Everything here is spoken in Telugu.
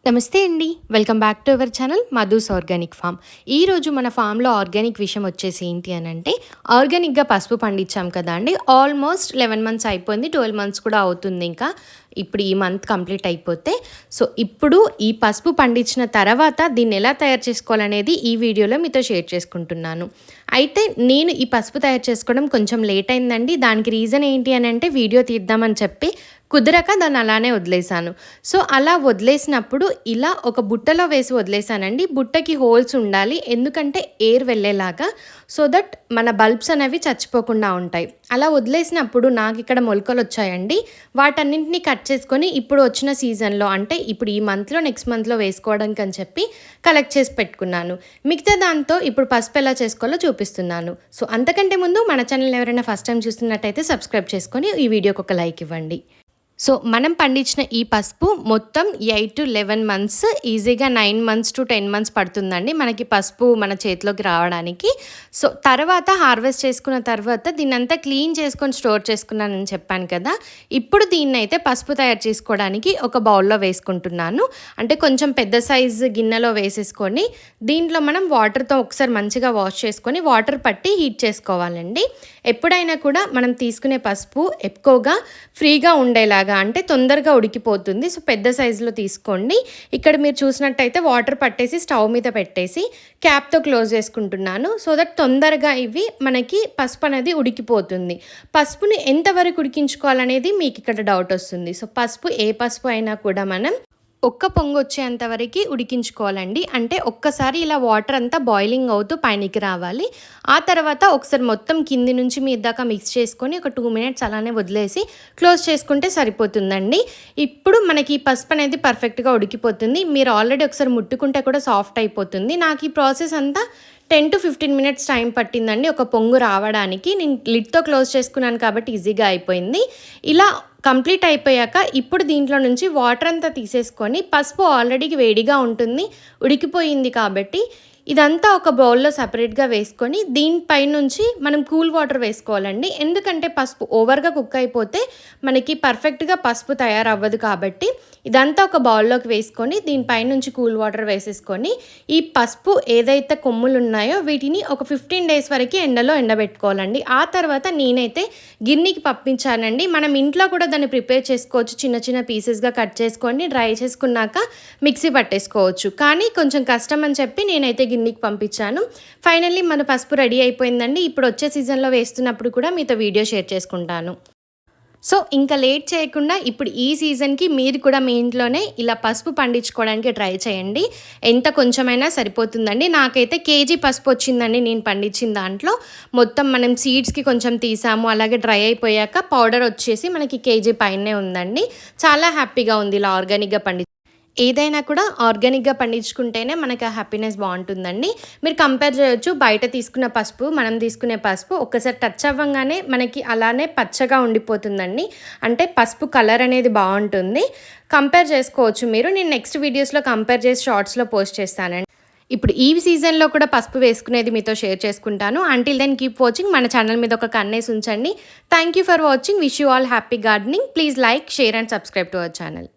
నమస్తే అండి. Welcome back to our channel Madhu's organic farm. ఈరోజు మన ఫామ్లో ఆర్గానిక్ విషయం వచ్చేసి ఏంటి అని అంటే, ఆర్గానిక్గా పసుపు పండించాం కదా అండి. ఆల్మోస్ట్ 11 మంత్స్ అయిపోయింది, 12 మంత్స్ కూడా అవుతుంది. ఇంకా ఇప్పుడు ఈ మంత్ కంప్లీట్ అయిపోతే, సో ఇప్పుడు ఈ పసుపు పండించిన తర్వాత దీన్ని ఎలా తయారు చేసుకోవాలనేది ఈ వీడియోలో మీతో షేర్ చేసుకుంటున్నాను. అయితే నేను ఈ పసుపు తయారు చేసుకోవడం కొంచెం లేట్ అయిందండి. దానికి రీజన్ ఏంటి అని అంటే, వీడియో తీద్దామని చెప్పి కుదరక దాన్ని అలానే వదిలేసాను. సో అలా వదిలేసినప్పుడు ఇలా ఒక బుట్టలో వేసి వదిలేసానండి. బుట్టకి హోల్స్ ఉండాలి, ఎందుకంటే ఎయిర్ వెళ్ళేలాగా, సో దట్ మన బల్బ్స్ అనేవి చచ్చిపోకుండా ఉంటాయి. అలా వదిలేసినప్పుడు నాకు ఇక్కడ మొలకలు వచ్చాయండి. వాటన్నింటినీ కట్ చేసుకొని ఇప్పుడు వచ్చిన సీజన్లో, అంటే ఇప్పుడు ఈ మంత్లో నెక్స్ట్ మంత్లో వేసుకోవడానికి అని చెప్పి కలెక్ట్ చేసి పెట్టుకున్నాను. మిగతా దాంతో ఇప్పుడు పసుపు ఎలా చేసుకోవాలో చూపిస్తున్నాను. సో అంతకంటే ముందు మన ఛానల్ ఎవరైనా ఫస్ట్ టైం చూస్తున్నట్టయితే సబ్స్క్రైబ్ చేసుకొని ఈ వీడియోకి ఒక లైక్ ఇవ్వండి. సో మనం పండించిన ఈ పసుపు మొత్తం 8 to 11 మంత్స్, ఈజీగా 9 months to 10 months పడుతుందండి మనకి పసుపు మన చేతిలోకి రావడానికి. సో తర్వాత హార్వెస్ట్ చేసుకున్న తర్వాత దీన్నంతా క్లీన్ చేసుకొని స్టోర్ చేసుకున్నానని చెప్పాను కదా. ఇప్పుడు దీన్నైతే పసుపు తయారు చేసుకోవడానికి ఒక బౌల్లో వేసుకుంటున్నాను. అంటే కొంచెం పెద్ద సైజు గిన్నెలో వేసేసుకొని దీంట్లో మనం వాటర్తో ఒకసారి మంచిగా వాష్ చేసుకొని వాటర్ పట్టి హీట్ చేసుకోవాలండి. ఎప్పుడైనా కూడా మనం తీసుకునే పసుపు ఎక్కువగా ఫ్రీగా ఉండేలాగా, అంటే తొందరగా ఉడికిపోతుంది. సో పెద్ద సైజులో తీసుకోండి. ఇక్కడ మీరు చూసినట్టయితే వాటర్ పట్టేసి స్టవ్ మీద పెట్టేసి క్యాప్తో క్లోజ్ చేసుకుంటున్నాను, సో దట్ తొందరగా ఇవి మనకి పసుపు అనేది ఉడికిపోతుంది. పసుపుని ఎంతవరకు ఉడికించుకోవాలనేది మీకు ఇక్కడ డౌట్ వస్తుంది. సో పసుపు ఏ పసుపు అయినా కూడా మనం ఒక్క పొంగు వచ్చేంత వరకు ఉడికించుకోవాలండి. అంటే ఒక్కసారి ఇలా వాటర్ అంతా బాయిలింగ్ అవుతూ పైనకి రావాలి. ఆ తర్వాత ఒకసారి మొత్తం కింది నుంచి మీ దాకా మిక్స్ చేసుకొని ఒక 2 minutes అలానే వదిలేసి క్లోజ్ చేసుకుంటే సరిపోతుందండి. ఇప్పుడు మనకి ఈ పసుపు అనేది పర్ఫెక్ట్గా ఉడికిపోతుంది. మీరు ఆల్రెడీ ఒకసారి ముట్టుకుంటే కూడా సాఫ్ట్ అయిపోతుంది. నాకు ఈ ప్రాసెస్ అంతా 10 to 15 minutes టైం పట్టిందండి ఒక పొంగు రావడానికి. నేను లిడ్తో క్లోజ్ చేసుకున్నాను కాబట్టి ఈజీగా అయిపోయింది. ఇలా కంప్లీట్ అయిపోయాక ఇప్పుడు దీంట్లో నుంచి వాటర్ అంతా తీసేసుకొని, పసుపు ఆల్రెడీ వేడిగా ఉంటుంది, ఉడికిపోయింది కాబట్టి ఇదంతా ఒక బౌల్లో సపరేట్గా వేసుకొని దీనిపై నుంచి మనం కూల్ వాటర్ వేసుకోవాలండి. ఎందుకంటే పసుపు ఓవర్గా కుక్ అయిపోతే మనకి పర్ఫెక్ట్గా పసుపు తయారవ్వదు. కాబట్టి ఇదంతా ఒక బౌల్లోకి వేసుకొని దీనిపై నుంచి కూల్ వాటర్ వేసేసుకొని ఈ పసుపు ఏదైతే కొమ్ములు ఉన్నాయో వీటిని ఒక 15 days వరకు ఎండలో ఎండబెట్టుకోవాలండి. ఆ తర్వాత నేనైతే గిన్నెకి పంపించానండి. మనం ఇంట్లో కూడా దాన్ని ప్రిపేర్ చేసుకోవచ్చు. చిన్న చిన్న పీసెస్గా కట్ చేసుకొని డ్రై చేసుకున్నాక మిక్సీ పట్టేసుకోవచ్చు. కానీ కొంచెం కష్టం అని చెప్పి నేనైతే గిన్నెకి పంపించాను. ఫైనల్లీ మన పసుపు రెడీ అయిపోయిందండి. ఇప్పుడు వచ్చే సీజన్లో వేస్తున్నప్పుడు కూడా మీతో వీడియో షేర్ చేసుకుంటాను. సో ఇంకా లేట్ చేయకుండా ఇప్పుడు ఈ సీజన్కి మీరు కూడా మీ ఇంట్లోనే ఇలా పసుపు పండించుకోవడానికి ట్రై చేయండి. ఎంత కొంచెమైనా సరిపోతుందండి. నాకైతే కేజీ పసుపు వచ్చిందండి నేను పండించిన దాంట్లో. మొత్తం మనం సీడ్స్కి కొంచెం తీసాము, అలాగే డ్రై అయిపోయాక పౌడర్ వచ్చేసి మనకి కేజీ పైనే ఉందండి. చాలా హ్యాపీగా ఉంది ఇలా ఆర్గానిక్గా ఏదైనా కూడా ఆర్గానిక్గా పండించుకుంటేనే మనకి ఆ హ్యాపీనెస్ బాగుంటుందండి. మీరు కంపేర్ చేయొచ్చు, బయట తీసుకున్న పసుపు మనం తీసుకునే పసుపు ఒక్కసారి టచ్ అవ్వగానే మనకి అలానే పచ్చగా ఉండిపోతుందండి. అంటే పసుపు కలర్ అనేది బాగుంటుంది. కంపేర్ చేసుకోవచ్చు మీరు. నేను నెక్స్ట్ వీడియోస్లో కంపేర్ చేసి షార్ట్స్లో పోస్ట్ చేస్తానండి. ఇప్పుడు ఈ సీజన్లో కూడా పసుపు వేసుకునేది మీతో షేర్ చేసుకుంటాను. Until then keep watching. మన ఛానల్ మీద ఒక కన్నేసి ఉంచండి. Thank you for watching. Wish you all happy gardening. Please like, share and subscribe to our channel.